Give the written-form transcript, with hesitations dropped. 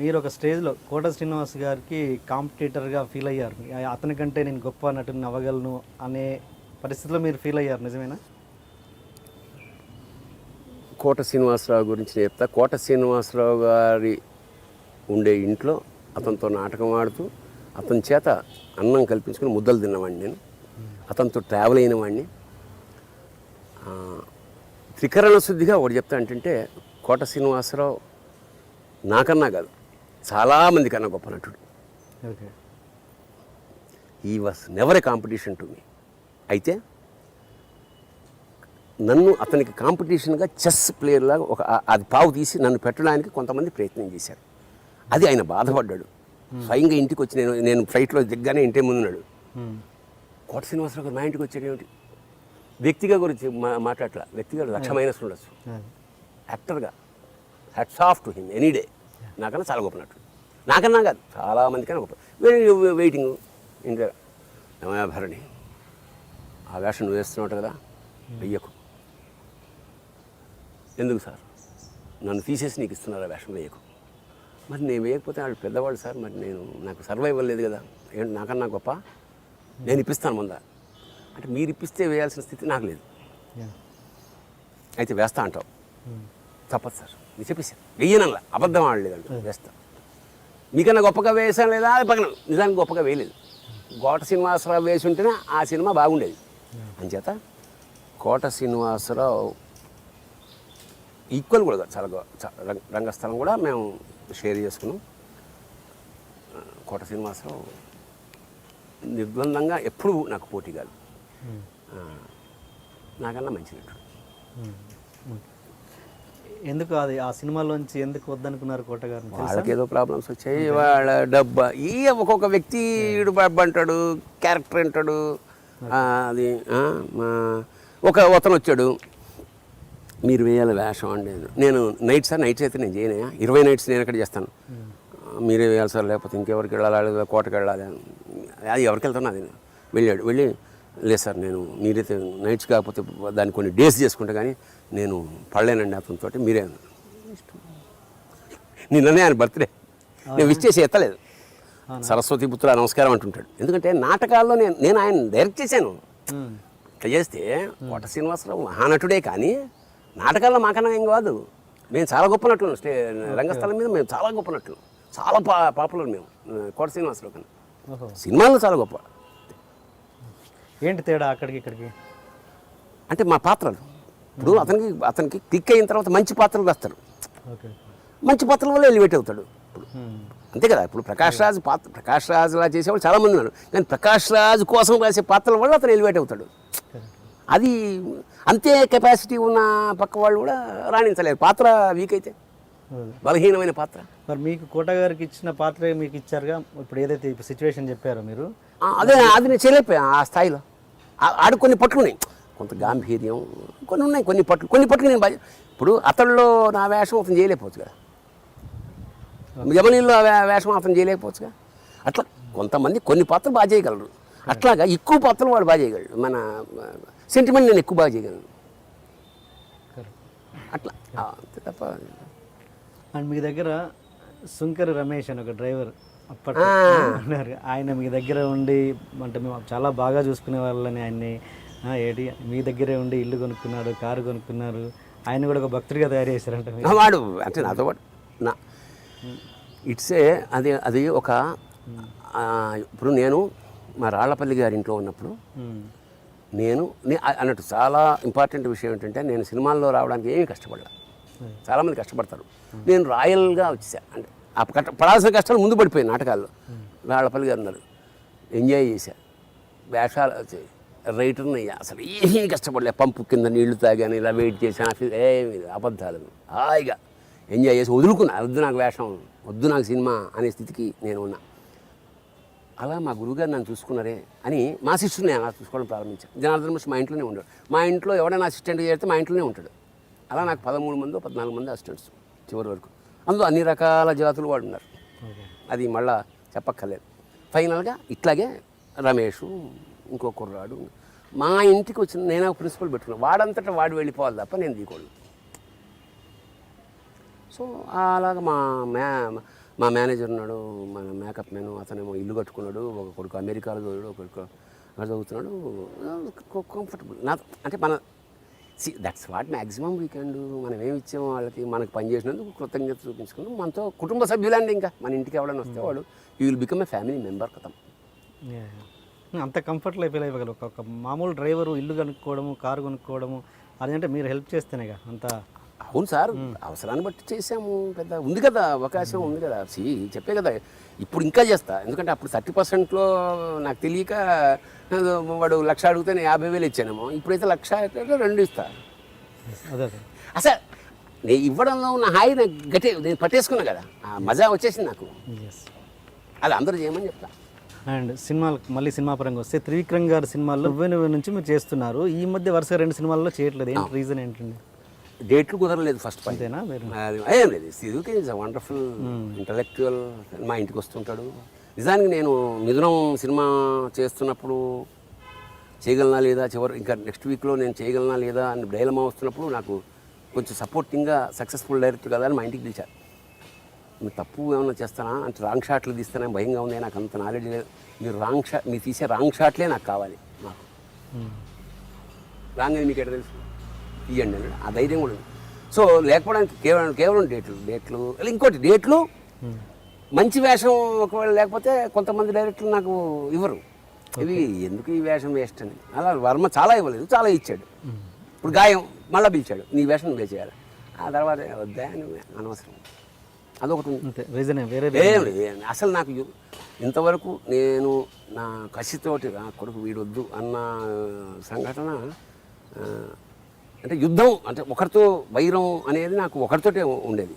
మీరు ఒక స్టేజ్‌లో 'కోట శ్రీనివాస్' గారికి కాంపిటీటర్‌గా ఫీల్ అయ్యారు. అతని కంటే నేను గొప్ప నటుడిని అవ్వగలను అనే పరిస్థితిలో మీరు ఫీల్ అయ్యారు. నిజమేనా? కోట శ్రీనివాసరావు గురించి చెప్తా. కోట శ్రీనివాసరావు గారి ఉండే ఇంట్లో అతనితో నాటకం ఆడుతూ అతని చేత అన్నం కల్పించుకుని ముద్దలు తిన్నవాడిని నేను. అతనితో ట్రావెల్ అయిన వాడిని. త్రికరణ శుద్ధిగా ఒకటి చెప్తా అంటే కోట శ్రీనివాసరావు నాకన్నా కాదు, చాలామంది కన్నా గొప్ప నటుడు. Okay. He was never a competition to me. అయితే నన్ను అతనికి కాంపిటీషన్గా చెస్ ప్లేయర్ లాగా అది పావు తీసి నన్ను పెట్టడానికి కొంతమంది ప్రయత్నం చేశారు. అది ఆయన బాధపడ్డాడు. స్వయంగా ఇంటికి వచ్చి నేను ఫ్లైట్లో దిగ్గానే ఇంటి ముందున్నాడు. కోట శ్రీనివాసరావు గారు మా ఇంటికి వచ్చాడు ఏమిటి? వ్యక్తిగా గురించి మాట్లాడలా. వ్యక్తిగా 1,00,000 మైనస్ ఉండొచ్చు. యాక్టర్గా hats off to him any day. నాకన్నా చాలా గొప్ప నటుడు. నాకన్నా కాదు, చాలామంది కన్నా గొప్ప. వెయిటింగ్ ఇంకా ఏమయ్యా భరణి, ఆ వేషం నువ్వు వేస్తున్నావు కదా, వెయ్యకు. ఎందుకు సార్? నన్ను తీసేసి నీకు ఇస్తున్నారు ఆ వేషం, వేయకు. మరి నేను వేయకపోతే వాళ్ళు పెద్దవాళ్ళు సార్, మరి నాకు సర్వైవల్ లేదు కదా, ఏంటి నాకన్నా గొప్ప, నేను ఇప్పిస్తాను ముందా అంటే మీరు ఇప్పిస్తే వేయాల్సిన స్థితి నాకు లేదు. అయితే వేస్తా అంటావు, తప్పదు సార్ నేను చెప్పేసాను, వెయ్యనల్లా, అబద్ధం ఆడలేదంట, వేస్తా. మీకన్నా గొప్పగా వేసాను లేదా అది పక్కన, నిజానికి గొప్పగా వేయలేదు. కోట శ్రీనివాసరావు వేసి ఉంటేనే ఆ సినిమా బాగుండేది. అంచేత కోట శ్రీనివాసరావు ఈక్వల్ కూడా చాలా రంగస్థలం కూడా మేము షేర్ చేసుకున్నాం. కోట శ్రీనివాసరావు నిర్బంధంగా ఎప్పుడూ నాకు పోటీ కాదు, నాకన్నా మంచి నటుడు. ఎందుకు అది ఆ సినిమాలోంచి ఎందుకు వద్దనుకున్నారు కోట గారు? వాళ్ళకి ఏదో ప్రాబ్లమ్స్ వచ్చాయి, వాళ్ళ డబ్బా ఒక్కొక్క వ్యక్తి అంటాడు, క్యారెక్టర్ అంటాడు. అది అతను వచ్చాడు, మీరు వేయాలి వేషం అండి. నేను నైట్స్ అయితే నేను చేయనయా, 20 నైట్స్ నేను ఎక్కడ చేస్తాను, మీరే వేయాలి సార్, లేకపోతే ఇంకెవరికి వెళ్ళాలి, కోటకి వెళ్ళాలి. అది ఎవరికి వెళ్తాను, అది వెళ్ళి లేదు సార్, నేను మీరైతే నైట్స్ కాకపోతే దాన్ని కొన్ని డేస్ చేసుకుంటా, కానీ నేను పడలేనండి అతనితో, మీరే నిన్ననే ఆయన బర్త్డే, నేను విష్ చేసి ఎత్తలేదు. సరస్వతి పుత్ర నమస్కారం అంటుంటాడు. ఎందుకంటే నాటకాల్లో నేను ఆయన డైరెక్ట్ చేశాను. ఇట్లా చేస్తే కోట శ్రీనివాసరావు మహానటుడే, కానీ నాటకాల్లో మాకన్నా ఏం కాదు. మేము చాలా గొప్ప నటులు, రంగస్థలం మీద మేము చాలా గొప్ప నటులు, చాలా పాపులర్ మేము కోట శ్రీనివాసరావు కన్నా. సినిమాల్లో చాలా గొప్ప. ఏంటి తేడా అక్కడికి ఇక్కడికి? అంటే మా పాత్రలు ఇప్పుడు అతనికి క్లిక్ అయిన తర్వాత మంచి పాత్రలు రాస్తారు, మంచి పాత్రల వల్ల ఎలివేట్ అవుతాడు. ఇప్పుడు అంతే కదా. ఇప్పుడు ప్రకాష్ రాజ్లా చేసేవాళ్ళు చాలామంది ఉన్నారు, కానీ ప్రకాష్ రాజ్ కోసం రాసే పాత్రల వల్ల అతను ఎలివేట్ అవుతాడు. అది అంతే కెపాసిటీ ఉన్న పక్క వాళ్ళు కూడా రాణించలేరు. పాత్ర వీక్ అయితే, బలహీనమైన పాత్ర. మరి మీకు కోట గారికి ఇచ్చిన పాత్ర మీకు ఇచ్చారుగా, ఇప్పుడు ఏదైతే ఇప్పుడు సిచ్యువేషన్ చెప్పారో మీరు, అది నేను చేయలేకపోయా ఆ స్థాయిలో. ఆడు కొన్ని పట్లు ఉన్నాయి, కొంత గాంభీర్యం కొన్ని ఉన్నాయి, కొన్ని పట్లు నేను ఇప్పుడు అతడిలో నా వేషం అతను చేయలేకపోవచ్చు కదా, యమనీల్లో వేషం అతను చేయలేకపోవచ్చుగా. అట్లా కొంతమంది కొన్ని పాత్రలు బాగా చేయగలరు, అట్లాగా ఎక్కువ పాత్రలు వాడు బాగా చేయగలరు. మన సెంటిమెంట్ నేను ఎక్కువ బాగా చేయగలను, అట్లా అంతే తప్ప. అండ్ మీ దగ్గర సుంకర రమేష్ అని ఒక డ్రైవర్ అప్పట్లో ఉన్నారు, ఆయన మీ దగ్గర ఉండి అంటే మేము చాలా బాగా చూసుకునే వాళ్ళని, ఆయన్ని ఏంటి మీ దగ్గరే ఉండి ఇల్లు కొనుక్కున్నారు, కారు కొనుక్కున్నారు, ఆయన కూడా ఒక భక్తుడిగా తయారు చేశారంట వాడు. అంటే నాతో పాటు ఇట్సే అది ఒక ఇప్పుడు నేను మా రాళ్లపల్లి గారి ఇంట్లో ఉన్నప్పుడు నేను అన్నట్టు చాలా ఇంపార్టెంట్ విషయం ఏంటంటే, నేను సినిమాల్లో రావడానికి ఏమీ కష్టపడలే. చాలామంది కష్టపడతారు, నేను రాయల్గా వచ్చేసా. అంటే ఆ పడాల్సిన కష్టాలు ముందు పడిపోయాయి నాటకాల్లో. రాళ్లపల్లి గారు ఉన్నారు, ఎంజాయ్ చేశా, వేషాలు రైటర్ని అయ్యా, అసలు ఏమీ కష్టపడలే. పంపు కింద నీళ్లు తాగాను, ఇలా వెయిట్ చేశాను, ఏమి అబద్ధాలు, హాయిగా ఎంజాయ్ చేసి వదులుకున్నా. వద్దు నాకు వేషం, వద్దు నాకు సినిమా అనే స్థితికి నేను ఉన్నా. అలా మా గురువుగారు నన్ను చూసుకున్నారే అని మా సిస్టర్ని నేను అలా చూసుకోవడం ప్రారంభించాను. జనార్దన్ మా ఇంట్లోనే ఉన్నాడు. మా ఇంట్లో ఎవడైనా అసిస్టెంట్ చేస్తే మా ఇంట్లోనే ఉంటాడు. అలా నాకు 13 మంది 14 మంది అసిస్టెంట్స్ చివరి వరకు. అందులో అన్ని రకాల జాతులు వాడు ఉన్నారు, అది మళ్ళా చెప్పక్కర్లేదు. ఫైనల్గా ఇట్లాగే రమేష్, ఇంకో కుర్రాడు మా ఇంటికి వచ్చిన, నేను ఒక ప్రిన్సిపల్ పెట్టుకున్నాను, వాడంతటా వాడు వెళ్ళిపోవాలి తప్ప నేను దిగకూడదు. సో అలాగ మా మేనేజర్ ఉన్నాడు, మన మేకప్ మ్యాన్, అతనేమో ఇల్లు కట్టుకున్నాడు, ఒక కొడుకు అమెరికాలో చదివాడు, ఒక కొడుకు అక్కడ చదువుతున్నాడు. కంఫర్టబుల్ నా అంటే మన that's what maximum we can do. మనం ఏమి ఇచ్చాము వాళ్ళకి, మనకు పని చేసినందుకు కృతజ్ఞత చూపించుకున్నాం. మనతో కుటుంబ సభ్యులండి, ఇంకా మన ఇంటికి ఎవరైనా వస్తే వాడు you will become a family member కథం. అంత కంఫర్ట్లో ఫీల్ అయిపోగలరు. ఒక మామూలు డ్రైవరు ఇల్లు కొనుక్కోవడము, కారు కొనుక్కోవడము, అదంటే మీరు హెల్ప్ చేస్తేనేగా అంత. అవును సార్, అవసరాన్ని బట్టి చేసాము. పెద్ద ఉంది కదా, అవకాశం ఉంది కదా. చెప్పే కదా, ఇప్పుడు ఇంకా చేస్తా. ఎందుకంటే అప్పుడు 30%లో నాకు తెలియక వాడు 1,00,000 అడిగితే నేను 50,000 ఇచ్చానేమో. ఇప్పుడైతే 1,00,000 2 ఇస్తా. అదే అసలు నేను ఇవ్వడంలో ఉన్న హాయి నాకు నేను పట్టేసుకున్నా కదా, ఆ మజా వచ్చేసింది నాకు. అది అందరూ చేయమని చెప్తా. అండ్ మళ్ళీ సినిమా పరంగా వస్తే త్రివిక్రమ్ గారి సినిమాల్లో 99 నుంచి మీరు చేస్తున్నారు. ఈ మధ్య వరుసగా 2 సినిమాల్లో చేయట్లేదు. ఏంటి రీజన్ ఏంటండి? డేట్లు కుదరలేదు ఫస్ట్ పని. అంతేనా? ఏం లేదు, సిద్ధుకి ఈజ్ వండర్ఫుల్ ఇంటలెక్చువల్. మా ఇంటికి వస్తుంటాడు. నిజానికి నేను మిథునం సినిమా చేస్తున్నప్పుడు చేయగలనా లేదా, ఇంకా నెక్స్ట్ వీక్లో నేను చేయగలనా లేదా అని డైలమా వస్తున్నప్పుడు నాకు కొంచెం సపోర్టింగ్గా సక్సెస్ఫుల్ డైరెక్టర్ కదా అని మా ఇంటికి పిలిచారు. మీరు తప్పు ఏమైనా చేస్తానా అంటే, రాంగ్ షాట్లు తీస్తానా భయంగా ఉంది, నాకు అంత నాలెడ్జ్ లేదు. మీరు తీసే రాంగ్ షాట్లే నాకు కావాలి, నాకు రాంగ్ అని మీకు ఎక్కడ తెలుసు, తీయండి అని ఆ ధైర్యం కూడా ఉంది. సో లేకపోవడానికి కేవలం డేట్లు ఇంకోటి డేట్లు మంచి వేషం ఒకవేళ లేకపోతే కొంతమంది డైరెక్టర్లు నాకు ఇవ్వరు. ఇవి ఎందుకు ఈ వేషం వేస్ట్ అని. అలా వర్మ చాలా ఇవ్వలేదు, చాలా ఇచ్చాడు. ఇప్పుడు గాయం మళ్ళీ పిలిచాడు, నీ వేషం నువ్వే చేయాలి. ఆ తర్వాత వద్దా నువ్వు అనవసరం, అదొకటి ఉంది. అసలు నాకు ఇంతవరకు నేను నా కసితోటి నా కొడుకు వీడొద్దు అన్న సంఘటన అంటే యుద్ధం అంటే ఒకరితో వైరం అనేది నాకు ఒకరితోటే ఉండేది.